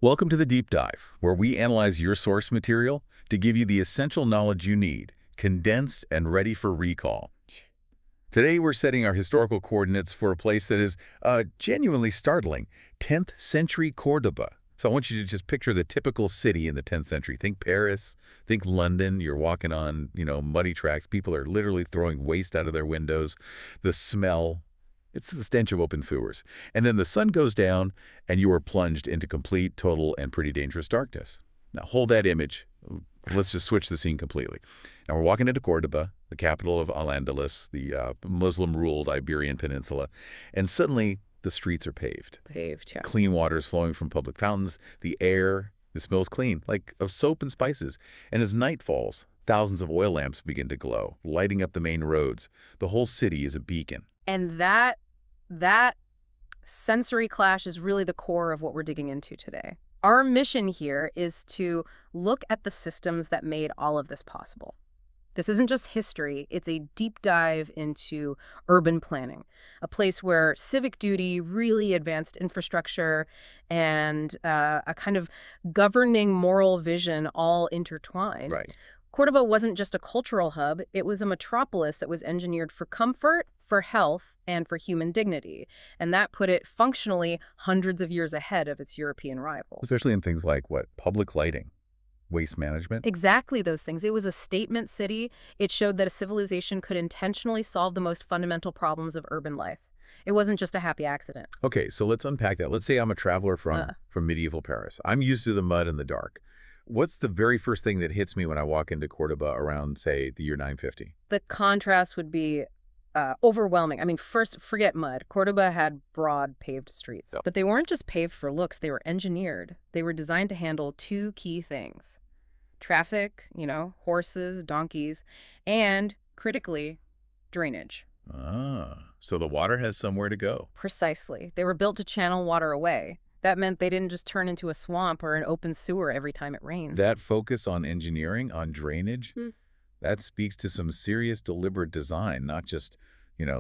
Welcome to the Deep Dive, where we analyze your source material to give you the essential knowledge you need, condensed and ready for recall. Today, we're setting our historical coordinates for a place that is genuinely startling, 10th century Cordoba. So I want you to just picture the typical city in the 10th century. Think Paris, think London. You're walking on, muddy tracks. People are literally throwing waste out of their windows. The smell, it's the stench of open sewers. And then the sun goes down, and you are plunged into complete, total, and pretty dangerous darkness. Now, hold that image. Let's just switch the scene completely. Now, we're walking into Cordoba, the capital of Al-Andalus, the Muslim-ruled Iberian Peninsula, and suddenly the streets are paved. Paved, yeah. Clean water is flowing from public fountains. The air, it smells clean, like of soap and spices. And as night falls, thousands of oil lamps begin to glow, lighting up the main roads. The whole city is a beacon. And that sensory clash is really the core of what we're digging into today. Our mission here is to look at the systems that made all of this possible. This isn't just history, it's a deep dive into urban planning, a place where civic duty, really advanced infrastructure, and a kind of governing moral vision all intertwined. Right. Cordoba wasn't just a cultural hub, it was a metropolis that was engineered for comfort, for health, and for human dignity. And that put it functionally hundreds of years ahead of its European rivals. Especially in things like, public lighting, waste management. Exactly those things. It was a statement city. It showed that a civilization could intentionally solve the most fundamental problems of urban life. It wasn't just a happy accident. Okay, so let's unpack that. Let's say I'm a traveler from medieval Paris. I'm used to the mud and the dark. What's the very first thing that hits me when I walk into Cordoba around, say, the year 950? The contrast would be overwhelming. I mean, first, forget mud. Cordoba had broad paved streets. But they weren't just paved for looks. They were engineered. They were designed to handle two key things. Traffic, horses, donkeys, and, critically, drainage. So the water has somewhere to go. Precisely. They were built to channel water away. That meant they didn't just turn into a swamp or an open sewer every time it rained. That focus on engineering, on drainage, that speaks to some serious deliberate design, not just,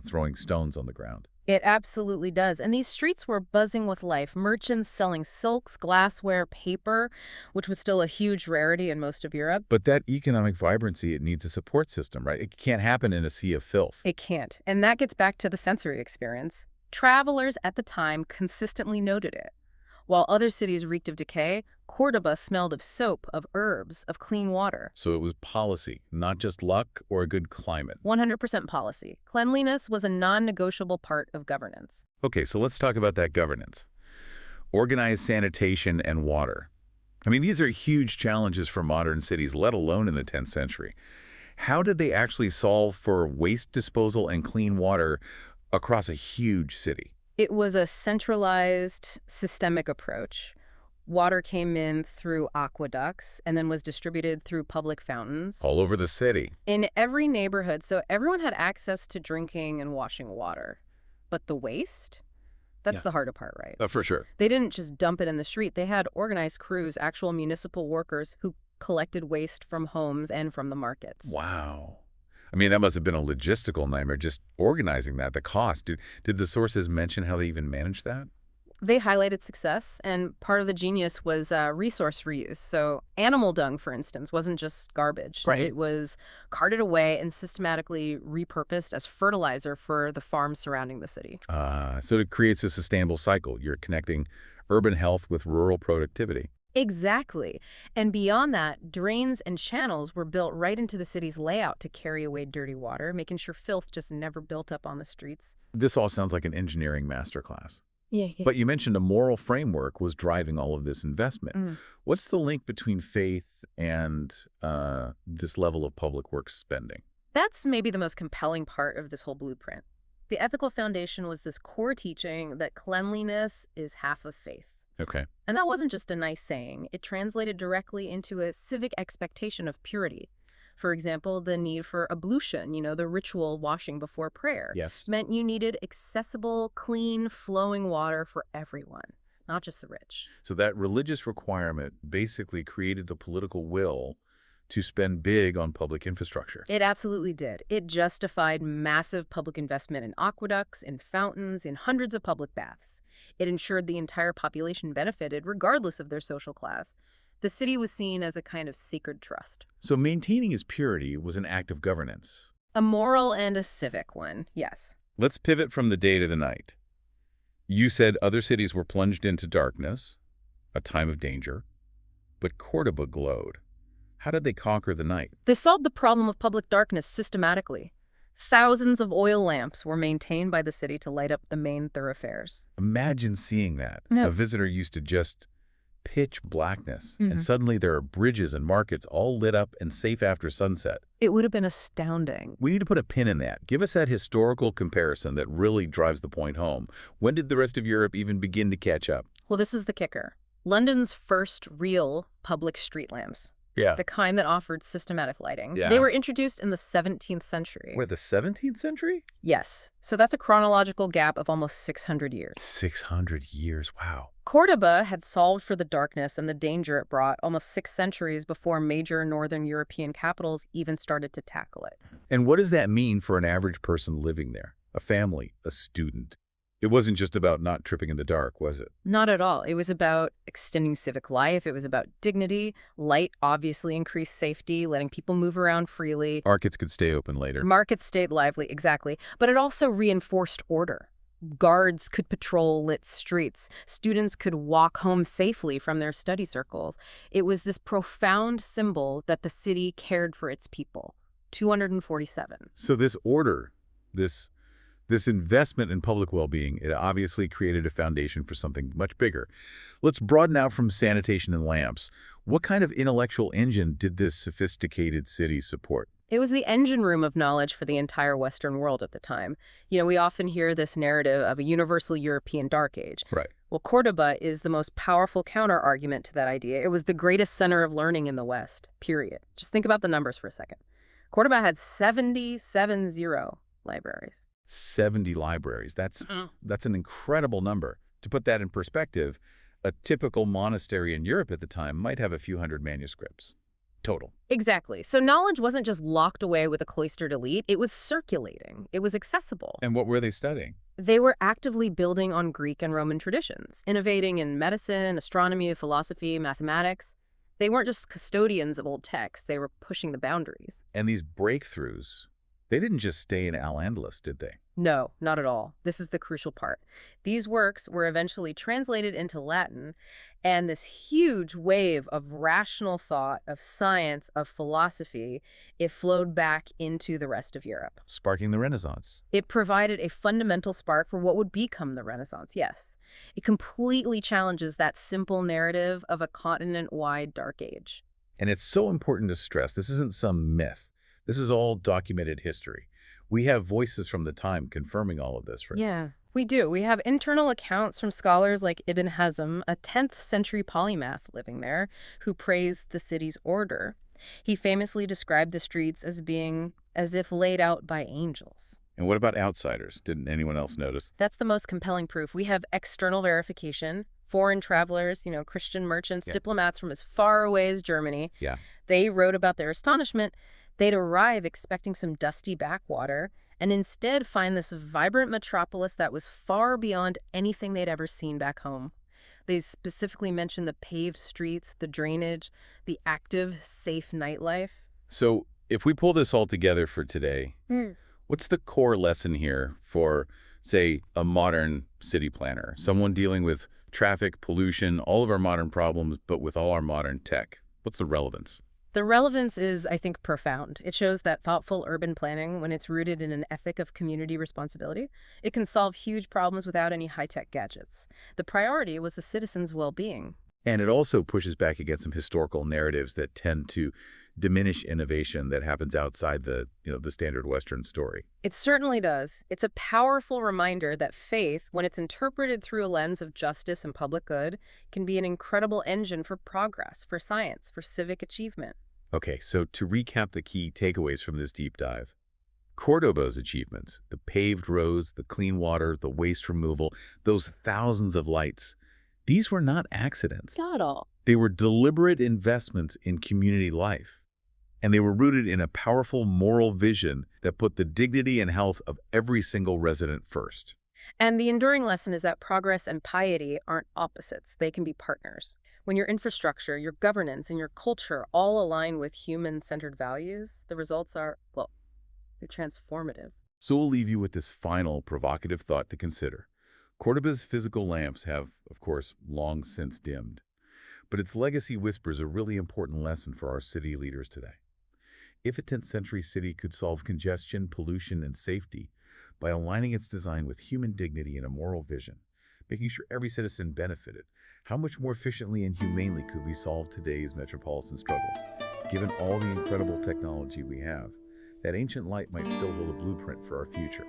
throwing stones on the ground. It absolutely does. And these streets were buzzing with life. Merchants selling silks, glassware, paper, which was still a huge rarity in most of Europe. But that economic vibrancy, it needs a support system, right? It can't happen in a sea of filth. It can't. And that gets back to the sensory experience. Travelers at the time consistently noted it. While other cities reeked of decay, Cordoba smelled of soap, of herbs, of clean water. So it was policy, not just luck or a good climate. 100% policy. Cleanliness was a non-negotiable part of governance. Okay, so let's talk about that governance. Organized sanitation and water. I mean, these are huge challenges for modern cities, let alone in the 10th century. How did they actually solve for waste disposal and clean water across a huge city? It was a centralized, systemic approach. Water came in through aqueducts and then was distributed through public fountains. All over the city. In every neighborhood, so everyone had access to drinking and washing water. But the waste? That's the harder part, right? For sure. They didn't just dump it in the street. They had organized crews, actual municipal workers who collected waste from homes and from the markets. Wow. I mean, that must have been a logistical nightmare, just organizing that, the cost. Did the sources mention how they even managed that? They highlighted success, and part of the genius was resource reuse. So animal dung, for instance, wasn't just garbage. Right. It was carted away and systematically repurposed as fertilizer for the farms surrounding the city. So it creates a sustainable cycle. You're connecting urban health with rural productivity. Exactly. And beyond that, drains and channels were built right into the city's layout to carry away dirty water, making sure filth just never built up on the streets. This all sounds like an engineering masterclass. Yeah. But you mentioned a moral framework was driving all of this investment. What's the link between faith and this level of public works spending? That's maybe the most compelling part of this whole blueprint. The ethical foundation was this core teaching that cleanliness is half of faith. Okay. And that wasn't just a nice saying. It translated directly into a civic expectation of purity. For example, the need for ablution, the ritual washing before prayer, meant you needed accessible, clean, flowing water for everyone, not just the rich. So that religious requirement basically created the political will to spend big on public infrastructure. It absolutely did. It justified massive public investment in aqueducts, in fountains, in hundreds of public baths. It ensured the entire population benefited regardless of their social class. The city was seen as a kind of sacred trust. So maintaining its purity was an act of governance. A moral and a civic one, yes. Let's pivot from the day to the night. You said other cities were plunged into darkness, a time of danger, but Cordoba glowed. How did they conquer the night? They solved the problem of public darkness systematically. Thousands of oil lamps were maintained by the city to light up the main thoroughfares. Imagine seeing that. Yeah. A visitor used to just pitch blackness, and suddenly there are bridges and markets all lit up and safe after sunset. It would have been astounding. We need to put a pin in that. Give us that historical comparison that really drives the point home. When did the rest of Europe even begin to catch up? Well, this is the kicker. London's first real public street lamps. Yeah. The kind that offered systematic lighting. Yeah. They were introduced in the 17th century. Wait, the 17th century? Yes. So that's a chronological gap of almost 600 years. 600 years, wow. Cordoba had solved for the darkness and the danger it brought almost 6 centuries before major northern European capitals even started to tackle it. And what does that mean for an average person living there? A family, a student? It wasn't just about not tripping in the dark, was it? Not at all. It was about extending civic life. It was about dignity. Light obviously increased safety, letting people move around freely. Markets could stay open later. Markets stayed lively, exactly. But it also reinforced order. Guards could patrol lit streets. Students could walk home safely from their study circles. It was this profound symbol that the city cared for its people. 247. So this order, this investment in public well-being, it obviously created a foundation for something much bigger. Let's broaden out from sanitation and lamps. What kind of intellectual engine did this sophisticated city support? It was the engine room of knowledge for the entire Western world at the time. You know, we often hear this narrative of a universal European dark age. Right. Well, Cordoba is the most powerful counter-argument to that idea. It was the greatest center of learning in the West, period. Just think about the numbers for a second. Cordoba had 70 libraries. 70 libraries. That's an incredible number. To put that in perspective, a typical monastery in Europe at the time might have a few hundred manuscripts total. Exactly. So knowledge wasn't just locked away with a cloistered elite. It was circulating. It was accessible. And what were they studying? They were actively building on Greek and Roman traditions, innovating in medicine, astronomy, philosophy, mathematics. They weren't just custodians of old texts. They were pushing the boundaries. And these breakthroughs, they didn't just stay in Al-Andalus, did they? No, not at all. This is the crucial part. These works were eventually translated into Latin, and this huge wave of rational thought, of science, of philosophy, it flowed back into the rest of Europe. Sparking the Renaissance. It provided a fundamental spark for what would become the Renaissance, yes. It completely challenges that simple narrative of a continent-wide dark age. And it's so important to stress, this isn't some myth. This is all documented history. We have voices from the time confirming all of this, right? Yeah, we do. We have internal accounts from scholars like Ibn Hazm, a 10th century polymath living there, who praised the city's order. He famously described the streets as being as if laid out by angels. And what about outsiders? Didn't anyone else notice? That's the most compelling proof. We have external verification. Foreign travelers, Christian merchants, diplomats from as far away as Germany. Yeah. They wrote about their astonishment. They'd arrive expecting some dusty backwater and instead find this vibrant metropolis that was far beyond anything they'd ever seen back home. They specifically mentioned the paved streets, the drainage, the active, safe nightlife. So if we pull this all together for today, what's the core lesson here for, say, a modern city planner, someone dealing with traffic, pollution, all of our modern problems, but with all our modern tech? What's the relevance? The relevance is, I think, profound. It shows that thoughtful urban planning, when it's rooted in an ethic of community responsibility, it can solve huge problems without any high-tech gadgets. The priority was the citizens' well-being. And it also pushes back against some historical narratives that tend to diminish innovation that happens outside the standard Western story. It certainly does. It's a powerful reminder that faith, when it's interpreted through a lens of justice and public good, can be an incredible engine for progress, for science, for civic achievement. Okay, so to recap the key takeaways from this deep dive, Cordoba's achievements, the paved roads, the clean water, the waste removal, those thousands of lights, these were not accidents. Not at all. They were deliberate investments in community life. And they were rooted in a powerful moral vision that put the dignity and health of every single resident first. And the enduring lesson is that progress and piety aren't opposites. They can be partners. When your infrastructure, your governance, and your culture all align with human-centered values, the results are, well, they're transformative. So we'll leave you with this final provocative thought to consider. Cordoba's physical lamps have, of course, long since dimmed. But its legacy whispers a really important lesson for our city leaders today. If a 10th century city could solve congestion, pollution, and safety by aligning its design with human dignity and a moral vision, making sure every citizen benefited, how much more efficiently and humanely could we solve today's metropolitan struggles? Given all the incredible technology we have, that ancient light might still hold a blueprint for our future.